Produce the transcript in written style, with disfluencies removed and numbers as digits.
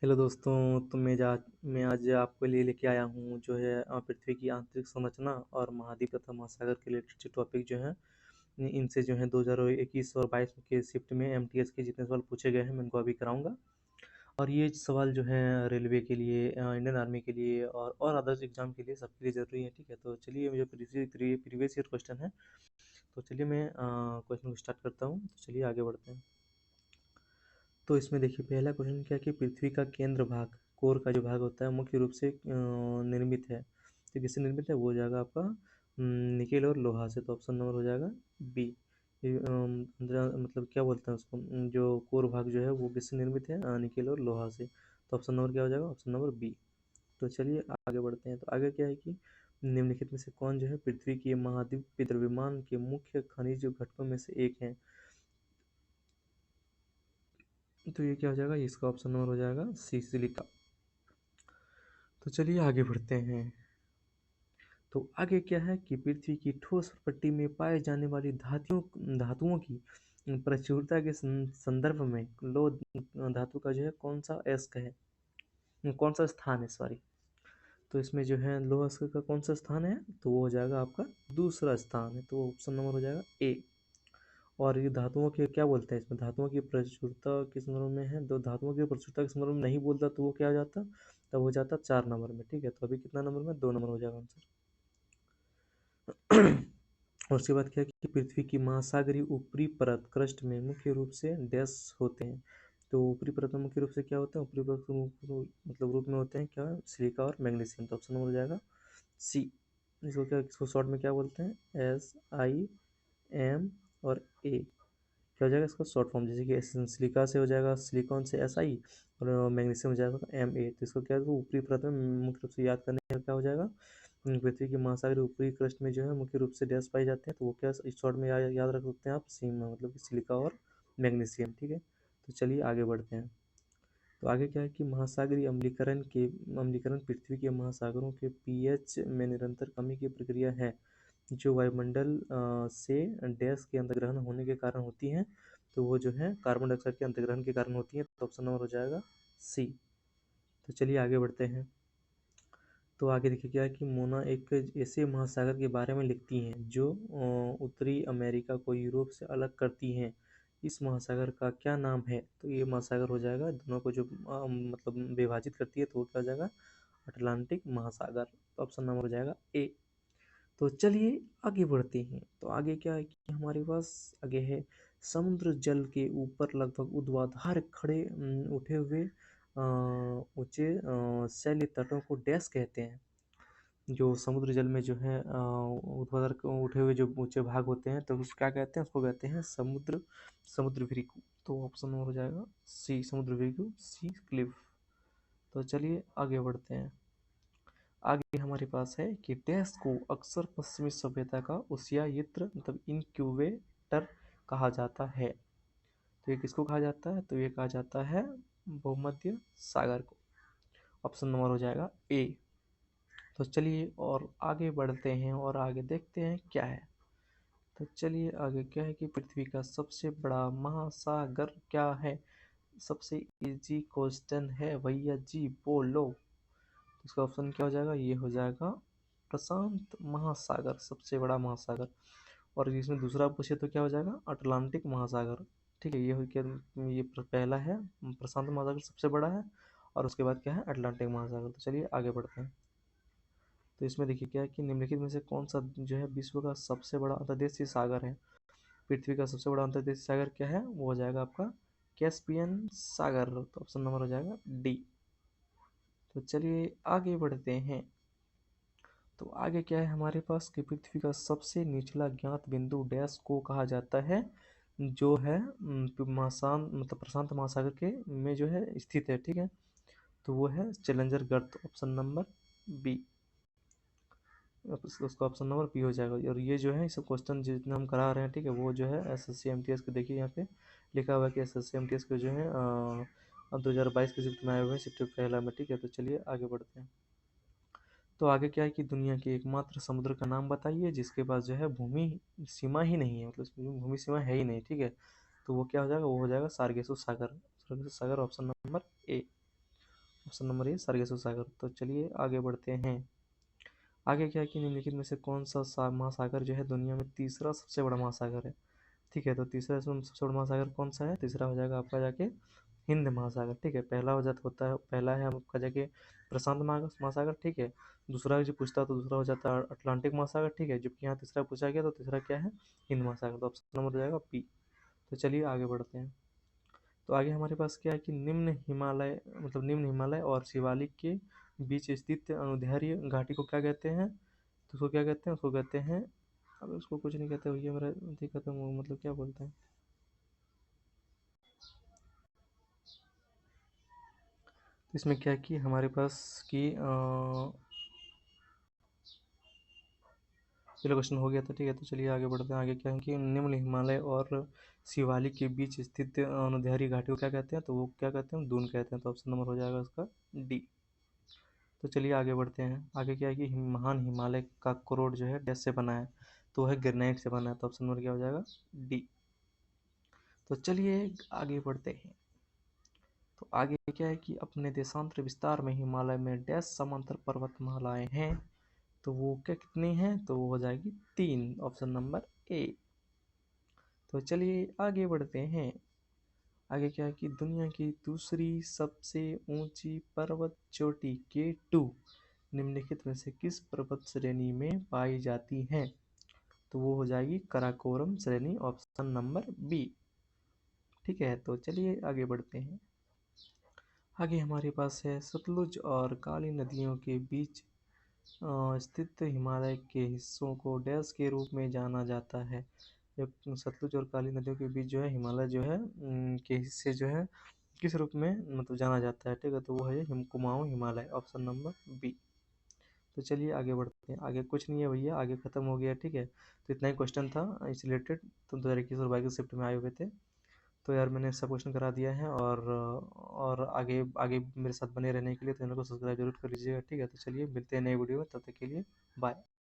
Hello दोस्तों। तो मैं आज आपके लिए लेके आया हूँ जो है पृथ्वी की आंतरिक संरचना और महाद्वीप तथा महासागर के रिलेटेड टॉपिक जो है इनसे जो है 2021 और 22 के शिफ्ट में एमटीएस के जितने सवाल पूछे गए हैं मैं इनको अभी कराऊंगा। और ये सवाल जो है रेलवे के लिए, इंडियन आर्मी के लिए और अदर्स एग्जाम के लिए सबके लिए ज़रूरी है। ठीक है, तो चलिए मुझे प्रीवियस ईयर क्वेश्चन है। तो चलिए मैं क्वेश्चन को स्टार्ट करता हूँ। तो चलिए आगे बढ़ते हैं। तो इसमें देखिए पहला क्वेश्चन क्या है कि पृथ्वी का केंद्र भाग, कोर का जो भाग होता है मुख्य रूप से निर्मित है। तो किससे निर्मित है? वो हो जाएगा आपका निकेल और लोहा से। तो ऑप्शन नंबर हो जाएगा बी। मतलब क्या बोलते हैं उसको, जो कोर भाग जो है वो किससे निर्मित है? निकेल और लोहा से। तो ऑप्शन नंबर क्या हो जाएगा? Option number B. तो चलिए आगे बढ़ते हैं। तो आगे क्या है कि निम्नलिखित में से कौन जो है पृथ्वी के महाद्वीपीय द्रव्यमान के मुख्य खनिज घटकों में से एक है? तो ये क्या हो जाएगा? इसका ऑप्शन नंबर हो जाएगा सी, सिलिका। तो चलिए आगे बढ़ते हैं। तो आगे क्या है कि पृथ्वी की ठोस पट्टी में पाए जाने वाली धातुओं की प्रचुरता के संदर्भ में लौह धातु का जो है कौन सा एस्क है, कौन सा स्थान है, सॉरी। तो इसमें जो है लौह एस्क का कौन सा स्थान है? तो वो हो जाएगा आपका दूसरा स्थान है। तो ऑप्शन नंबर हो जाएगा ए। और ये धातुओं के क्या बोलते हैं, इसमें धातुओं की प्रचुरता किस नंबर में है? दो धातुओं की प्रचुरता किस नंबर में नहीं बोलता तो वो क्या हो जाता? तब हो जाता 4 नंबर में। ठीक है, तो अभी कितना नंबर में? 2 नंबर हो जाएगा आंसर। और उसके बाद क्या है कि पृथ्वी की महासागरीय ऊपरी परत क्रस्ट में मुख्य रूप से डैश होते हैं। तो ऊपरी परत में मुख्य रूप से क्या होता है? ऊपरी परत मतलब रूप में होते हैं क्या? सिलिका और मैग्नीशियम। तो ऑप्शन नंबर हो जाएगा सी। इसको शॉर्ट में क्या बोलते हैं? SiM और ए। क्या हो जाएगा इसका शॉर्ट फॉर्म? जैसे कि सिलिका से हो जाएगा सिलिकॉन से SI, और मैग्नीशियम हो जाएगा MA। तो इसको क्या है, ऊपरी परत में मुख्य रूप से याद करने का क्या हो जाएगा? पृथ्वी के महासागर ऊपरी क्रस्ट में जो है मुख्य रूप से डैश पाए जाते हैं। तो वो क्या इस शॉर्ट में याद रख सकते हैं आप? सीम, मतलब कि सिलिका और मैग्नीशियम। ठीक है, तो चलिए आगे बढ़ते हैं। तो आगे क्या है कि महासागरीय अम्लीकरण पृथ्वी के महासागरों के पीएच में निरंतर कमी की प्रक्रिया है जो वायुमंडल से डैश के अंतर्ग्रहण होने के कारण होती हैं। तो वो जो है कार्बन डाइऑक्साइड के अंतर्ग्रहण के कारण होती है। तो ऑप्शन नंबर हो जाएगा सी। तो चलिए आगे बढ़ते हैं। तो आगे देखिए क्या है कि मोना एक ऐसे महासागर के बारे में लिखती हैं जो उत्तरी अमेरिका को यूरोप से अलग करती हैं। इस महासागर का क्या नाम है? तो ये महासागर हो जाएगा दोनों को जो मतलब विभाजित करती है। तो वो क्या हो जाएगा? अटलांटिक महासागर। तो ऑप्शन नंबर हो जाएगा ए। तो चलिए आगे बढ़ते हैं। तो आगे क्या है कि हमारे पास आगे है समुद्र जल के ऊपर लगभग ऊर्ध्वाधर खड़े उठे हुए ऊंचे शैली तटों को डैश कहते हैं। जो समुद्र जल में जो है ऊर्ध्वाधर उठे हुए जो ऊंचे भाग होते हैं तो उसको क्या कहते हैं? उसको कहते हैं समुद्र समुद्र भृगु। तो ऑप्शन नंबर हो जाएगा सी, समुद्र भृगु, सी क्लिफ। तो चलिए आगे बढ़ते हैं। आगे हमारे पास है कि डैश को अक्सर पश्चिमी सभ्यता का उसिया यंत्र मतलब इनक्यूबेटर कहा जाता है। तो ये किसको कहा जाता है? तो ये कहा जाता है भूमध्य सागर को। ऑप्शन नंबर हो जाएगा ए। तो चलिए और आगे बढ़ते हैं और आगे देखते हैं क्या है। तो चलिए आगे क्या है कि पृथ्वी का सबसे बड़ा महासागर क्या है? सबसे इजी क्वेश्चन है भैया जी, बोलो। इसका ऑप्शन क्या हो जाएगा? ये हो जाएगा प्रशांत महासागर, सबसे बड़ा महासागर। और इसमें दूसरा पूछे तो क्या हो जाएगा? अटलांटिक महासागर। ठीक है, ये हो क्या? ये पहला है प्रशांत महासागर सबसे बड़ा है, और उसके बाद क्या है? अटलांटिक महासागर। तो चलिए आगे बढ़ते हैं। तो इसमें देखिए क्या है कि निम्नलिखित में से कौन सा जो है विश्व का सबसे बड़ा अंतर्देशीय सागर है? पृथ्वी का सबसे बड़ा अंतर्देशीय सागर क्या है? वो हो जाएगा आपका कैस्पियन सागर। तो ऑप्शन नंबर हो जाएगा डी। तो चलिए आगे बढ़ते हैं। तो आगे क्या है हमारे पास कि पृथ्वी का सबसे निचला ज्ञात बिंदु डैश को कहा जाता है, जो है मतलब प्रशांत महासागर के में जो है स्थित है। ठीक है, तो वो है चैलेंजर गर्त। Option number B. उसका ऑप्शन नंबर बी हो जाएगा। और ये जो है इस क्वेश्चन जितना हम करा रहे हैं, ठीक है, वो जो है SSC MTS के देखिए यहाँ पे लिखा हुआ है कि SSC MTS के जो है 2022 के शिफ्ट में आए हुए हैं, शिफ्ट पहला में। ठीक है, तो चलिए आगे बढ़ते हैं। तो आगे क्या है कि दुनिया के एकमात्र समुद्र का नाम बताइए जिसके पास जो है भूमि सीमा ही नहीं है, मतलब इसमें भूमि सीमा है ही नहीं। ठीक है, तो वो क्या हो जाएगा? वो हो जाएगा सार्गेसो सागर। सार्गेसो सागर option number A. Option number A Sargasso सागर। तो चलिए आगे बढ़ते हैं। आगे क्या है कि निम्नलिखित में से कौन सा महासागर जो है दुनिया में तीसरा सबसे बड़ा महासागर है। ठीक है, तो तीसरा इसमें सबसे बड़ा महासागर कौन सा है? तीसरा हो जाएगा आपका जाके हिंद महासागर। ठीक है, पहला हो जाता होता है, पहला है आपका जाके प्रशांत महासागर। ठीक है, दूसरा जो पूछता है तो दूसरा हो जाता है अटलांटिक महासागर। ठीक है, जबकि यहाँ तीसरा पूछा गया तो तीसरा क्या है? हिंद महासागर। तो ऑप्शन नंबर हो जाएगा बी। तो चलिए आगे बढ़ते हैं। तो आगे हमारे पास क्या है कि निम्न हिमालय और शिवालिक के बीच स्थित अनुदैर्ध्य घाटी को क्या कहते हैं? तो उसको क्या कहते हैं? उसको कहते हैं, अब उसको कुछ नहीं कहते भैया, मेरा दिक्कत है, मतलब क्या बोलते हैं, तो इसमें क्या है कि हमारे पास कि चलो क्वेश्चन हो गया था। ठीक है, तो चलिए आगे बढ़ते हैं। आगे क्या है कि निम्न हिमालय और शिवालिक के बीच स्थित अनुदैर्ध्य घाटी को क्या कहते हैं? तो वो क्या कहते हैं? दून कहते हैं। तो ऑप्शन नंबर हो जाएगा उसका डी। तो चलिए आगे बढ़ते हैं। आगे क्या है कि महान हिमालय का कोरोड जो है डैश से बना है? तो वह ग्रेनाइट से बना है। तो ऑप्शन नंबर क्या हो जाएगा? डी। तो चलिए आगे बढ़ते हैं। तो आगे क्या है कि अपने देशांतर विस्तार में हिमालय में डैश समांतर पर्वतमालाएं हैं? तो वो क्या कितनी हैं? तो वो हो जाएगी 3, ऑप्शन नंबर ए। तो चलिए आगे बढ़ते हैं। आगे क्या है कि दुनिया की दूसरी सबसे ऊंची पर्वत चोटी K2 निम्नलिखित में से किस पर्वत श्रेणी में पाई जाती है? तो वो हो जाएगी काराकोरम श्रेणी, ऑप्शन नंबर बी। ठीक है, तो चलिए आगे बढ़ते हैं। आगे हमारे पास है सतलुज और काली नदियों के बीच स्थित हिमालय के हिस्सों को डैश के रूप में जाना जाता है? जब सतलुज और काली नदियों के बीच जो है हिमालय जो है के हिस्से जो है किस रूप में मतलब जाना जाता है? ठीक है, तो वो है Kumaon Himalaya, option number B. तो चलिए आगे बढ़ते हैं। आगे कुछ नहीं है भैया, आगे खत्म हो गया। ठीक है, तो इतना ही क्वेश्चन था इस रिलेटेड। तो 2021 और 22 शिफ्ट में आए हुए थे। तो यार मैंने सब क्वेश्चन करा दिया है, और आगे आगे मेरे साथ बने रहने के लिए चैनल को सब्सक्राइब जरूर कर लीजिएगा। ठीक है, तो चलिए मिलते हैं नए वीडियो में, तब तक के लिए बाय।